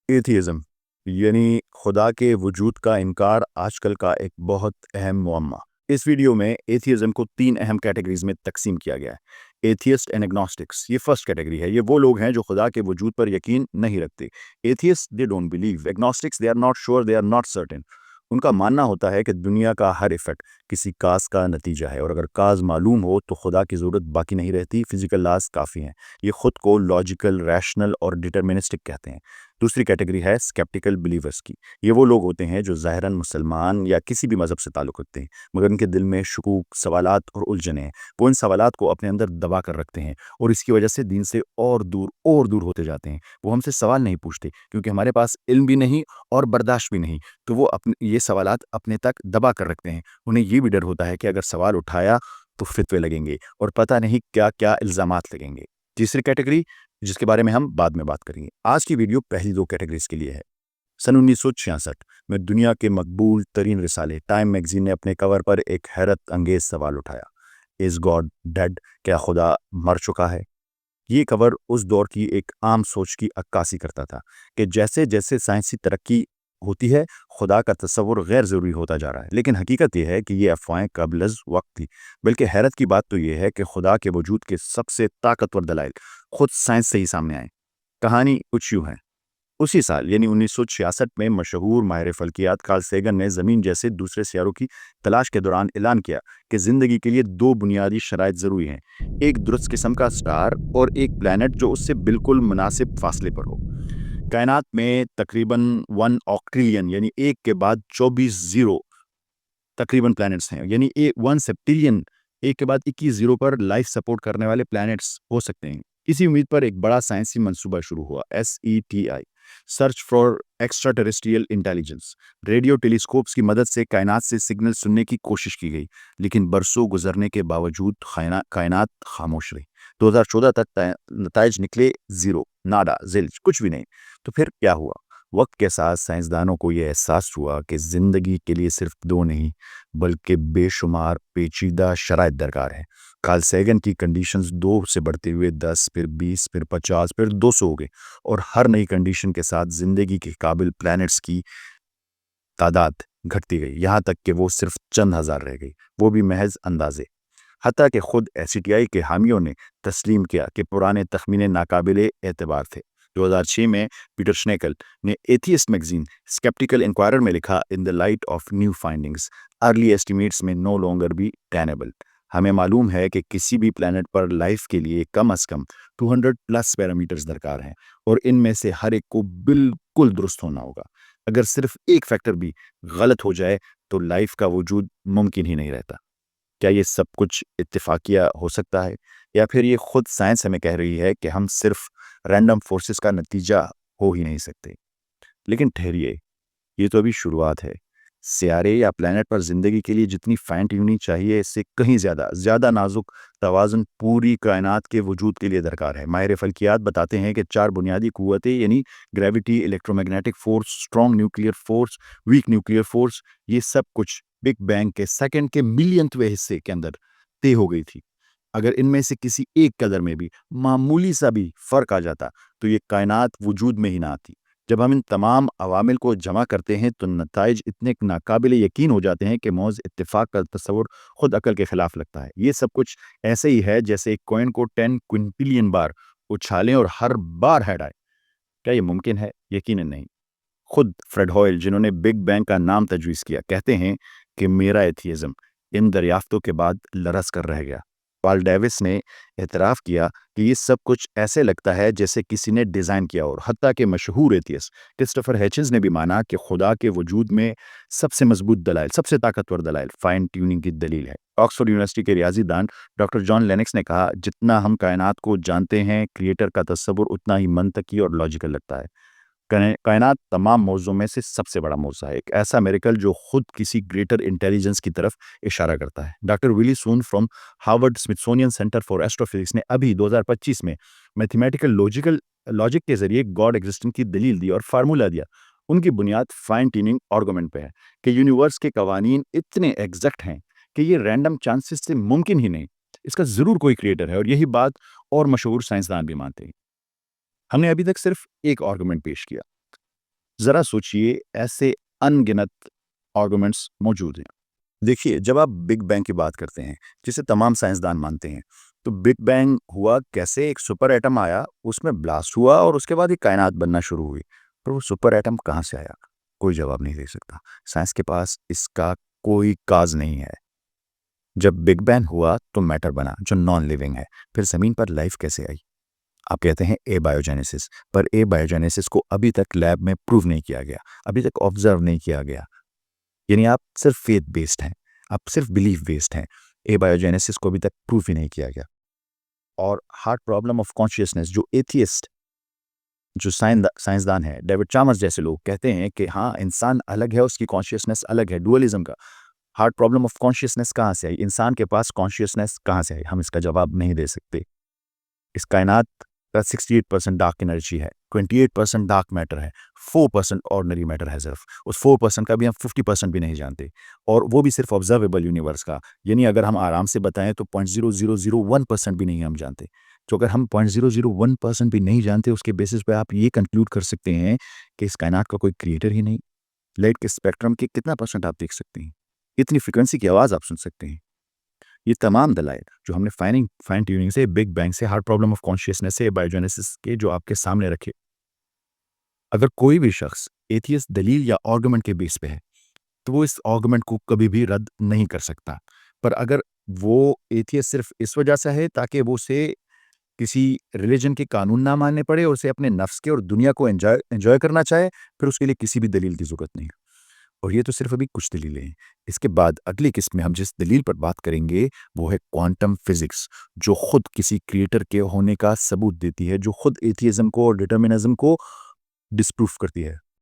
Atheism یعنی خدا کے وجود کا انکار آج کل کا ایک بہت اہم معمہ۔ اس ویڈیو میں ایتھیزم کو 3 اہم کیٹیگریز میں تقسیم کیا گیا ہے۔ ایتھیسٹ اینڈ اگنوسٹکس، یہ فرسٹ کیٹیگری ہے۔ یہ وہ لوگ ہیں جو خدا کے وجود پر یقین نہیں رکھتے۔ Atheist they don't believe, agnostics they are not sure, they are not certain. ان کا ماننا ہوتا ہے کہ دنیا کا ہر ایفیکٹ کسی کاز کا نتیجہ ہے، اور اگر کاز معلوم ہو تو خدا کی ضرورت باقی نہیں رہتی، فزیکل لاز کافی ہیں۔ یہ خود کو لاجیکل، ریشنل اور ڈٹرمنسٹک کہتے ہیں۔ دوسری کیٹیگری ہے اسکیپٹیکل بلیورز کی۔ یہ وہ لوگ ہوتے ہیں جو ظاہراً مسلمان یا کسی بھی مذہب سے تعلق رکھتے ہیں، مگر ان کے دل میں شکوک، سوالات اور الجھنیں ہیں۔ وہ ان سوالات کو اپنے اندر دبا کر رکھتے ہیں اور اس کی وجہ سے دین سے اور دور ہوتے جاتے ہیں۔ وہ ہم سے سوال نہیں پوچھتے کیونکہ ہمارے پاس علم بھی نہیں اور برداشت بھی نہیں، تو وہ یہ سوالات اپنے تک دبا کر رکھتے ہیں۔ انہیں یہ بھی ڈر ہوتا ہے کہ اگر سوال اٹھایا تو فتوے لگیں گے اور پتہ نہیں کیا کیا الزامات لگیں گے۔ تیسری کیٹیگری، جس کے بارے میں ہم بعد میں بات کریں گے۔ آج کی ویڈیو پہلی 2 کیٹیگریز کے لیے ہے۔ سن 1966 میں دنیا کے مقبول ترین رسالے ٹائم میگزین نے اپنے کور پر ایک حیرت انگیز سوال اٹھایا: از گاڈ ڈیڈ؟ کیا خدا مر چکا ہے؟ یہ کور اس دور کی ایک عام سوچ کی عکاسی کرتا تھا کہ جیسے جیسے سائنسی ترقی ہوتی ہے، خدا کا تصور غیر ضروری ہوتا جا رہا ہے۔ لیکن حقیقت یہ ہے کہ یہ افواہیں قبل از وقت تھی۔ بلکہ حیرت کی بات تو یہ ہے کہ خدا کے وجود کے سب سے طاقتور دلائل خود سائنس سے ہی سامنے آئے۔ کہانی کچھ یوں ہے۔ اسی سال یعنی 1966 میں مشہور ماہر فلکیات کارل سیگن نے زمین جیسے دوسرے سیاروں کی تلاش کے دوران اعلان کیا کہ زندگی کے لیے 2 بنیادی شرائط ضروری ہیں: ایک درست قسم کا سٹار اور ایک پلانٹ جو اس سے بالکل مناسب فاصلے پر ہو۔ کائنات میں تقریباً 1 آکٹریلین یعنی 1 کے بعد 24 زیرو تقریباً پلانٹس ہیں، یعنی 1 سیپٹیلین 1 کے بعد 21 زیرو پر لائف سپورٹ کرنے والے پلانٹس ہو سکتے ہیں۔ اسی امید پر ایک بڑا سائنسی منصوبہ شروع ہوا، SETI، search for extra terrestrial intelligence. Radio telescopes کی مدد سے کائنات سے سگنل سننے کی کوشش کی گئی، لیکن برسوں گزرنے کے باوجود کائنات خاموش رہی۔ 2014 تک نتائج نکلے زیرو، ناڈا، زلج، کچھ بھی نہیں۔ تو پھر کیا ہوا؟ وقت کے ساتھ سائنسدانوں کو یہ احساس ہوا کہ زندگی کے لیے صرف 2 نہیں بلکہ بے شمار پیچیدہ شرائط درکار ہیں۔ کارل سیگن کی کنڈیشنز 2 سے بڑھتے ہوئے 10، پھر 20، پھر 50، پھر 200 ہو گئے، اور ہر نئی کنڈیشن کے ساتھ زندگی کے قابل پلانٹس کی تعداد گھٹتی گئی، یہاں تک کہ وہ صرف چند ہزار رہ گئی، وہ بھی محض اندازے۔ حتیٰ کہ خود SETI کے حامیوں نے تسلیم کیا کہ پرانے تخمینے ناقابل اعتبار تھے۔ 2006 میں پیٹر شنیکل نے ایتھیسٹ میگزین اسکیپٹیکل انکوائرر میں لکھا: in the light of new findings, early estimates میں نو لانگر بی ٹینیبل۔ ہمیں معلوم ہے کہ کسی بھی پلانٹ پر لائف کے لیے کم از کم 200+ پیرامیٹرز درکار ہیں، اور ان میں سے ہر ایک کو بالکل درست ہونا ہوگا۔ اگر صرف ایک فیکٹر بھی غلط ہو جائے تو لائف کا وجود ممکن ہی نہیں رہتا۔ کیا یہ سب کچھ اتفاقیہ ہو سکتا ہے، یا پھر یہ خود سائنس ہمیں کہہ رہی ہے کہ ہم صرف رینڈم فورسز کا نتیجہ ہو ہی نہیں سکتے؟ لیکن ٹھہریے، یہ تو ابھی شروعات ہے۔ سیارے یا پلانٹ پر زندگی کے لیے جتنی فائن ٹیوننگ چاہیے، اس سے کہیں زیادہ نازک توازن پوری کائنات کے وجود کے لیے درکار ہے۔ ماہر فلکیات بتاتے ہیں کہ 4 بنیادی قوتیں یعنی gravity, electro magnetic force, strong nuclear force, weak nuclear force, یہ سب کچھ بگ بینگ کے سیکنڈ کے ملینتویں حصے کے اندر طے ہو گئی تھی۔ اگر ان میں سے کسی ایک قدر میں بھی معمولی سا بھی فرق آ جاتا تو یہ کائنات وجود میں ہی نہ آتی۔ جب ہم ان تمام عوامل کو جمع کرتے ہیں تو نتائج اتنے ناقابل یقین ہو جاتے ہیں کہ محض اتفاق کا تصور خود عقل کے خلاف لگتا ہے۔ یہ سب کچھ ایسے ہی ہے جیسے ایک کوئن کو 10 کوئنٹلین بار اچھالیں اور ہر بار ہیڈ آئے۔ کیا یہ ممکن ہے؟ یقیناً نہیں۔ خود فریڈ ہوئل، جنہوں نے بگ بینگ کا نام تجویز کیا، کہتے ہیں کہ میرا ایتھیزم ان دریافتوں کے بعد لرز کر رہ گیا۔ پال ڈیوس نے اعتراف کیا کہ یہ سب کچھ ایسے لگتا ہے جیسے کسی نے ڈیزائن کیا، اور حتیٰ کہ مشہور ایتھیسٹ کرسٹوفر ہیچنز نے بھی مانا کہ خدا کے وجود میں سب سے مضبوط دلائل، سب سے طاقتور دلائل فائن ٹیوننگ کی دلیل ہے۔ آکسفورڈ یونیورسٹی کے ریاضی دان ڈاکٹر جان لینکس نے کہا: جتنا ہم کائنات کو جانتے ہیں، کریٹر کا تصور اتنا ہی منطقی اور لاجیکل لگتا ہے۔ کائنات تمام موضوعوں میں سے سب سے بڑا موضوع ہے، ایک ایسا میریکل جو خود کسی گریٹر انٹیلیجنس کی طرف اشارہ کرتا ہے۔ Doctor Willie Soon from Harvard Smithsonian Center for astrophysics نے ابھی 2025 میں میتھمیٹیکل لاجک کے ذریعے گاڈ ایگزسٹنس کی دلیل دی اور فارمولا دیا۔ ان کی بنیاد فائن ٹیوننگ آرگومنٹ پہ ہے کہ یونیورس کے قوانین اتنے ایگزیکٹ ہیں کہ یہ رینڈم چانسز سے ممکن ہی نہیں، اس کا ضرور کوئی کریٹر ہے، اور یہی بات اور مشہور سائنسدان بھی مانتے ہیں۔ ہم نے ابھی تک صرف ایک آرگومنٹ پیش کیا، ذرا سوچئے ایسے انگنت آرگومنٹس موجود ہیں۔ دیکھیے جب آپ بگ بینگ کی بات کرتے ہیں جسے تمام سائنسدان مانتے ہیں تو بگ بینگ ہوا کیسے؟ ایک سپر ایٹم آیا، اس میں بلاسٹ ہوا اور اس کے بعد یہ کائنات بننا شروع ہوئی۔ پر وہ سپر ایٹم کہاں سے آیا؟ کوئی جواب نہیں دے سکتا۔ سائنس کے پاس اس کا کوئی کاز نہیں ہے۔ جب بگ بینگ ہوا تو میٹر بنا جو نان لیونگ ہے۔ پھر زمین پر لائف کیسے آئی؟ آپ کہتے ہیں اے بایوجینیسس، پر اے بایوجینیسس کو ابھی تک لیب میں پروو نہیں کیا گیا، ابھی تک آبزرو نہیں کیا گیا۔ یعنی آپ صرف فیتھ بیسڈ ہیں، آپ صرف بلیف بیسڈ ہیں، اے بایوجینیسس کو ابھی تک پروف ہی نہیں کیا گیا۔ اور ہارڈ پرابلم آف کانشیسنس جو ایتھیسٹ جو سائنسدان ہے ڈیوڈ چامرس جیسے لوگ کہتے ہیں کہ ہاں انسان الگ ہے، اس کی کانشیسنس الگ ہے، ڈوئلزم کا ہارڈ پرابلم آف کانشیسنس کہاں سے آئی؟ انسان کے پاس کانشیسنس کہاں سے آئی؟ ہم اس کا جواب نہیں دے سکتے۔ اس کائنات کا 68% ڈارک انرجی ہے، 28% ڈارک میٹر ہے، 4% آرڈنری میٹر ہے، صرف اس 4% کا بھی ہم 50% بھی نہیں جانتے، اور وہ بھی صرف آبزرویبل یونیورس کا۔ یعنی اگر ہم آرام سے بتائیں تو 0.0001% بھی نہیں ہم جانتے۔ تو اگر ہم 0.001% بھی نہیں جانتے، اس کے بیسس پہ آپ یہ کنکلوڈ کر سکتے ہیں کہ اس کائنات کا کوئی کریٹر ہی نہیں۔ لائٹ کے اسپیکٹرم کے کتنا پرسنٹ آپ دیکھ سکتے ہیں؟ اتنی فریکوینسی کی آواز آپ سن سکتے ہیں؟ یہ تمام دلائل جو ہم نے فائن ٹیوننگ سے، بگ بینگ سے، ہارڈ پرابلم آف کانشیسنس سے، بایوجینیسس کے جو آپ کے سامنے رکھے، اگر کوئی بھی شخص ایتھیسٹ دلیل یا آرگومنٹ کے بیس پہ ہے تو وہ اس آرگومنٹ کو کبھی بھی رد نہیں کر سکتا۔ پر اگر وہ ایتھیسٹ صرف اس وجہ سے ہے تاکہ وہ اسے کسی ریلیجن کے قانون نہ ماننے پڑے اور اسے اپنے نفس کے اور دنیا کو انجوائے کرنا چاہے، پھر اس کے لیے کسی بھی دلیل کی ضرورت نہیں۔ اور یہ تو صرف ابھی کچھ دلیلیں ہیں۔ اس کے بعد اگلی قسط میں ہم جس دلیل پر بات کریں گے وہ ہے کوانٹم فزکس، جو خود کسی کریٹر کے ہونے کا ثبوت دیتی ہے، جو خود ایتھیزم کو اور ڈٹرمنزم کو ڈسپروف کرتی ہے۔